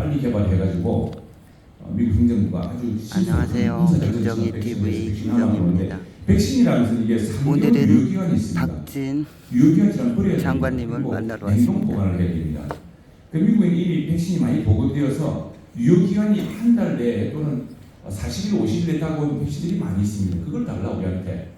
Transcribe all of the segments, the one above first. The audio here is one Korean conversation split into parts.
빨리 개발해가지고 미국 행정부가 아주 안녕하세요. 김정희 TV 김정희입니다. 백신이라는 것은 이게 3개월 유효기간이 있습니다. 박진 유효기간처럼 버려야 장관님을 만나러 냉동 왔습니다. 보관을 해야 됩니다. 미국은 이미 백신이 많이 보급되어서 유효기간이 한 달 내에 또는 40일, 50일 내에 다가오는 백신들이 많이 있습니다. 그걸 달라 우리한테.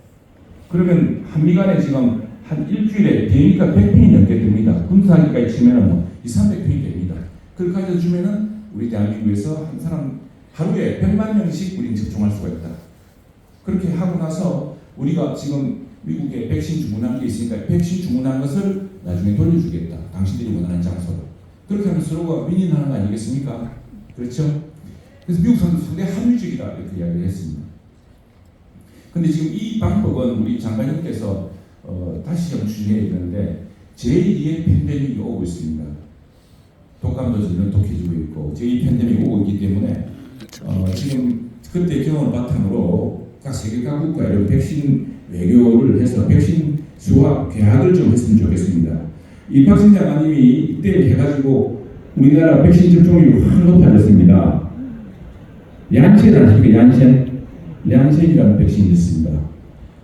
그러면 한미 간에 지금 한 일주일에 비행기가 100편이 넘게 됩니다. 군사기까지 치면은 뭐 200~300편이 됩니다. 그걸 가져주면은 우리 대한민국에서 한 사람 하루에 100만 명씩 우리는 접종할 수가 있다. 그렇게 하고 나서 우리가 지금 미국에 백신 주문한 게 있으니까 백신 주문한 것을 나중에 돌려주겠다. 당신들이 원하는 장소로. 그렇게 하면 서로가 윈윈하는 거 아니겠습니까? 그렇죠? 그래서 미국 사람들 상당히 합리적이다 이렇게 이야기를 했습니다. 근데 지금 이 방법은 우리 장관님께서 다시 좀 추진해야 되는데 제2의 팬데믹이 오고 있습니다. 독감도 점점 독해지고 있고 제2 팬데믹이 오고 있기 때문에 지금 그때 경험을 바탕으로 각 세계각국과 이런 백신 외교를 해서 백신 수화 계약을 좀 했으면 좋겠습니다. 이 박신 장관님이 이때 해가지고 우리나라 백신 접종률이 확 높아졌습니다. 얀센 아십니까? 얀센이라는 백신이 있습니다.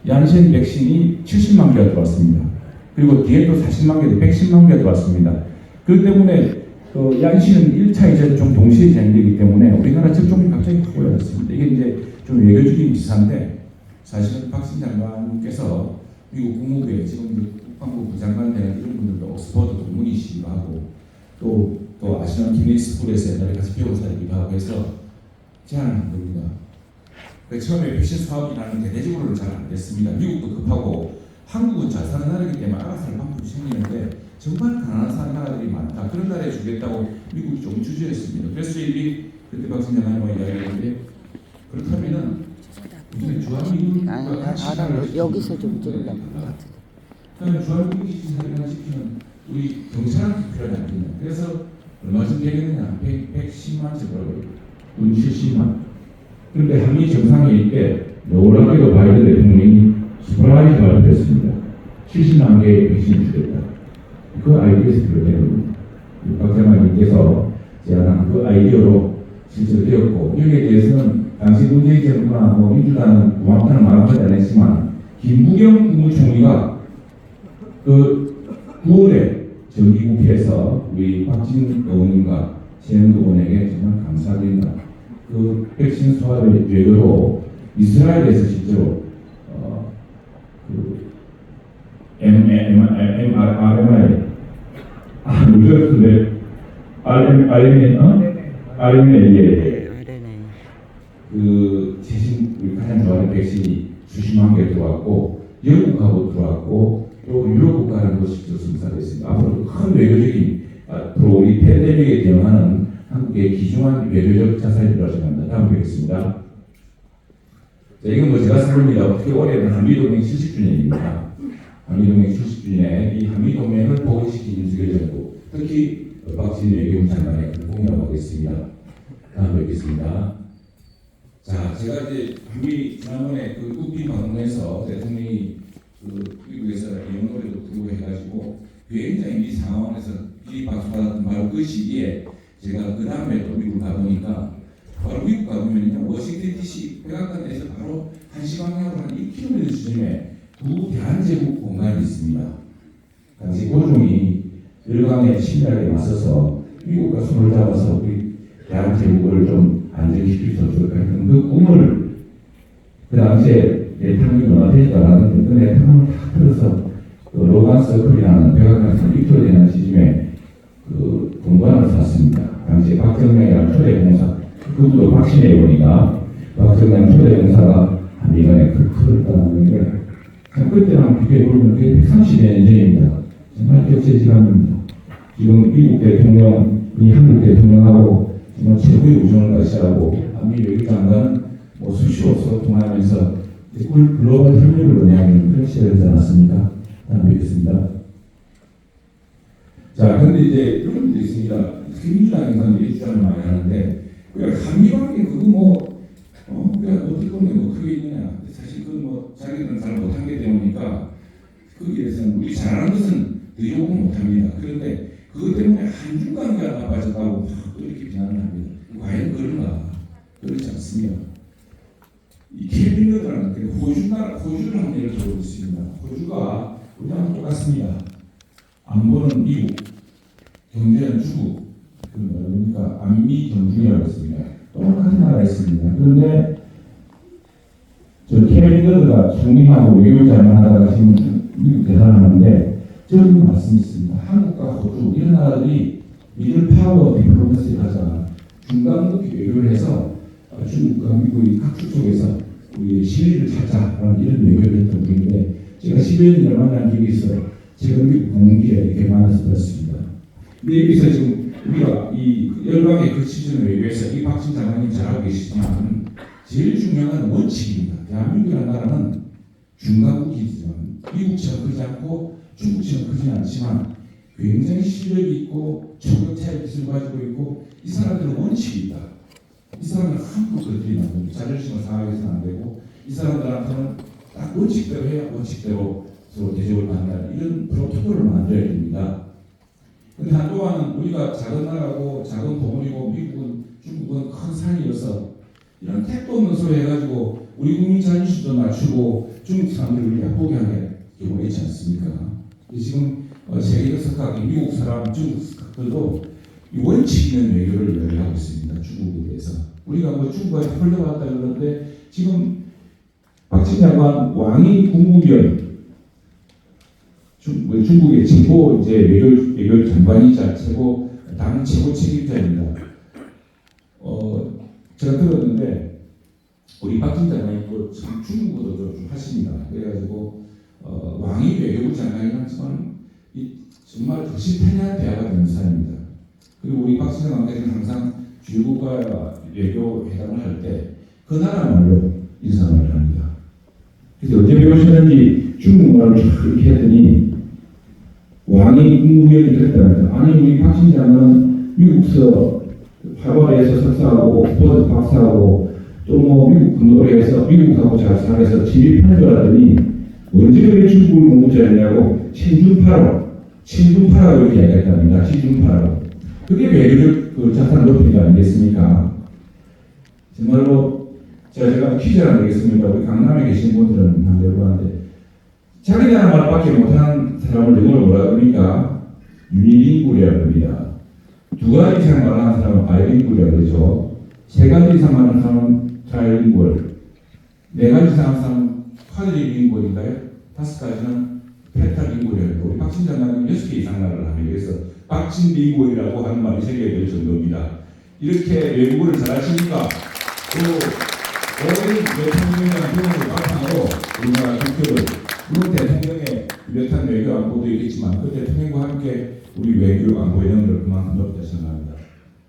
얀센 백신이 70만 개가 들어왔습니다. 그리고 뒤에 또 40만 개, 110만 개가 들어왔습니다. 그렇기 때문에 얀센은 1차, 2차 접종 동시에 진행되기 때문에 우리나라 접종이 갑자기 확 올라졌습니다. 이게 이제 좀 외교적인 기사인데 사실은 박신 장관께서 미국 국무부에 지금 국방부 부장관 된 이런 분들도 옥스퍼드 동문이시기도 하고 또 아시는 키니스 스쿨에서 옛날에 같이 배우사이기도 하고 해서 제안을 한 겁니다. 처음에 백신 사업이라는 대대적으로는 잘 안 됐습니다. 미국도 급하고 한국은 잘 사는 나라이기 때문에 알아서 할 방법이 생기는데 정말 가난한 나라들이 많다. 그런 나라에 주겠다고 미국이 좀 주저했습니다. 그래서 저희들이 그때 박신 장관님과 이야기했는데 그렇다면은 우리는 주한미군과 같이 여기서 좀 찍는다고. 그러면 주한미군이 시키는 우리 경찰한테 필요하지 않겠냐. 그래서 얼마쯤 되겠느냐. 110만 정도로 돈 70만. 그런데 한미 정상회의 때 놀랍게도 바이든 대통령이 서프라이즈 발표했습니다. 70만 개의 백신을 주겠다. 그 아이디어에서 비롯된 겁니다. 박 장관님께서 제안한 그 아이디어로 실천되었고 여기에 대해서는 당시 문재인 정부나 민주당은 고맙다는 말은 하지 않았지만 김부겸 국무총리가 그 9월에 정기국회에서 우리 박진 의원님과 최영도 의원에게 정말 감사드린다. 그 백신 수화의 외교로 이스라엘에서 실제로 mRNA 모르겠는데 RNA 그 최신 우리 가장 좋아하는 백신이 수십만 개 들어왔고 영국하고 들어왔고 또 유럽 국가라는 것이 승사됐습니다. 앞으로 큰 외교적인 앞으로 우리 팬데믹에 대응하는 한국의 귀중한 외교적 자산이 필요하다고 생각합니다. 다음 뵙겠습니다. 자, 이건 뭐 제가 쓴 겁니다. 어떻게 올해는 한미동맹 70주년입니다. 한미동맹 70주년에 이 한미동맹을 복원시킨 윤석열 정부, 특히 박진 외교부 장관의 공약을 하겠습니다. 다음 뵙겠습니다. 자, 제가 이제 한미 지난번에 그 국빈 방문해서 대통령이 미국에서 영어로도 들고 해가지고 굉장히 이 상황에서 비박수받았던 바로 그 시기에 제가 그 다음에 또 미국 가보니까 바로 미국 가보면요 워싱턴 DC 백악관에서 바로 1시방향으로 한 1km 수준에 구대한제국 공간이 있습니다. 당시 고종이 일강에 친밀하게 맞서서 미국과 손을 잡아서 우리 대한제국을 좀 안정시킬 수 없을까 했던 그 꿈을 그 당시에 내탕이 논하되지도 않았는데 그 내탕을 다 틀어서 로간 서클이라는 백악관에서 1km 되는 지점에 그 공간을 샀습니다. 당시 박정량이라는 초대 공사, 그분도 박신혜 의원이가 박정량 초대 공사가 한미간에 그 틀을 따는 게 그때랑 비교해보면 그게 130여 년 전입니다. 정말 격세지감입니다. 지금 미국 대통령이 한국 대통령하고 정말 최고의 우정을 가시하고 한미 외교장관은 뭐 수시로서 통하면서 글로벌 협력을 논의하는 그런 시대가 되지 않았습니까? 다음 뵙겠습니다. 자, 그런데 이제 이런 분들이 있습니다. 민주당에서는 이 주장을 많이 하는데, 왜 한미관계 그거 왜 어떻게 보면 뭐 크게 있느냐. 사실 그건 뭐 자기들은 잘 못한 게 때문이니까 거기에 대해서는 우리 잘하는 것은 더 욕은 못합니다. 그런데 그것 때문에 한중 관계가 나빠졌다고 막 이렇게 비난을 있습니다. 이 케빈러라는 호주를 한번 예를 들어보겠습니다. 호주가 우리랑 똑같습니다. 안보는 미국, 경제는 중국, 그러니까 안미 경중이라고 했습니다. 똑같은 나라에 있습니다. 그런데 저 케빈러가 총리하고 외교를 잘만 하다가 지금 미국 대사하는데 저는 말씀이 있습니다. 한국과 호주 이런 나라들이 미들 파워 디플로마시를 하자 중간 높이 외교를 해서 중국과 미국이 각주 쪽에서 우리 실리를 찾자라는 이런 외교를 했던 분인데 제가 10여 년을 만난 기억이 있어요. 제가 미국 공기에 이렇게 만나서 들었습니다. 근데 여기서 지금 우리가 이 열방의 그 시즌 외교에서 이 박진 장관님 잘하고 계시지만 제일 중요한 원칙입니다. 대한민국이라는 나라는 중간국이지만 미국처럼 크지 않고 중국처럼 크지는 않지만 굉장히 실력이 있고 초격차의 기술을 가지고 있고 이 사람들은 원칙이 있다. 이 사람은 함부로 그들이면 안 되고 자존심을 상하게서는 안 되고 이 사람들한테는 딱 원칙대로 해야 원칙대로 서로 대접을 받는다. 이런 프로토콜을 만들어야 됩니다. 근데 한동안은 우리가 작은 나라고 작은 동물이고 미국은 중국은 큰 산이어서 이런 택도 없는 소리 해가지고 우리 국민 자존심도 낮추고 중국 사람들을 우리 약보게 하는 경우가 있지 않습니까? 지금 세계적 석학이 미국 사람, 중국 석학들도 이 원칙 있는 외교를 이야기하고 있습니다. 중국에 대해서. 우리가 뭐 중국한테 헐려왔다 그러는데 지금 박진 장관 왕이 국무위원 중국의 최고 이제 외교 장관이자 당 최고 책임자입니다. 제가 들었는데 우리 박진 장관이 또 지금 중국어도 좀 하십니다. 그래가지고 왕이 외교부 장관이긴 하지만 정말 덕시 편리한 대화가 되는 사람입니다. 그리고 우리 박진 장관께서는 항상 주요국가 외교 회담을 할 때 그 나라 말로 인사말을 합니다. 그래서 어떻게 배우셨는지 중국말을 이렇게 했더니 왕이 국무위원이 그랬다면서 아니 우리 박진 장관은 미국서 하버드에서 석사하고 옥스퍼드 박사하고 또 뭐 미국 군노래에서 미국하고 잘 살아서 진입하는 줄 알았더니 언제 그렇게 중국을 공부 잘했냐고 친중파라고 이렇게 이야기했답니다. 친중파라고. 그게 외교적 그 자산 높이가 아니겠습니까? 정말로 제가 퀴즈 하나 내겠습니다. 우리 강남에 계신 분들은 한번 여쭤봤는데 자기 나라 말밖에 못하는 사람을 영어로 뭐라 그러니까 유니링구라고 합니다. 2가지 이상 말하는 사람은 바이링구라고 그러죠. 3가지 이상 말하는 사람은 트라이링구얼, 4가지 이상 하는 사람은 쿼드리링구얼인가요? 5가지는 페타링구얼이라고. 우리 박진 장관은 6개 이상 말을 합니다. 그래서 박진링구얼이라고 하는 말이 생겨야 될 정도입니다. 이렇게 외국어를 잘하시니까 또 오랜 대통령이라는 경험을 바탕으로 우리나라 국교를 물론 대통령의 뚜렷한 외교 안보도 있겠지만 그 대통령과 함께 우리 외교 안보의 능력을 그만큼 높다 생각합니다.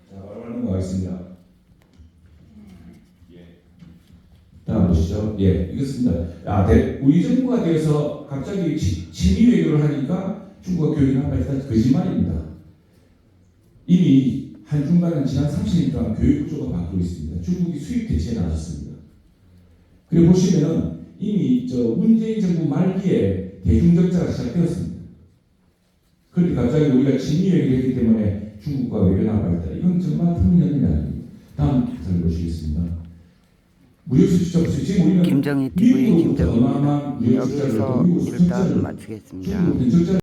자, 바로 넘어가겠습니다. 다음 보시죠. 이것입니다. 우리 정부가 되어서 갑자기 친미 외교를 하니까 중국과 교육이 나빠졌다. 거짓말입니다. 이미 한중간은 지난 30년 동안 교육 구조가 바뀌고 있습니다. 중국이 수입 대체에 나섰습니다. 그리고 보시면은 이미 문재인 정부 말기에 대중적자가 시작되었습니다. 그런데 갑자기 우리가 친미 외교를 했기 때문에 중국과 외교 나빠졌다. 이건 정말 틀림없는 이야기입니다. 다음 잘 보시겠습니다. 무역수출자 지금 우리는 김정희 TV 미국으로부터 김정희입니다. 어마어마한 무역수출자를 여기서 미국 일단 수출자를 마치겠습니다. 중국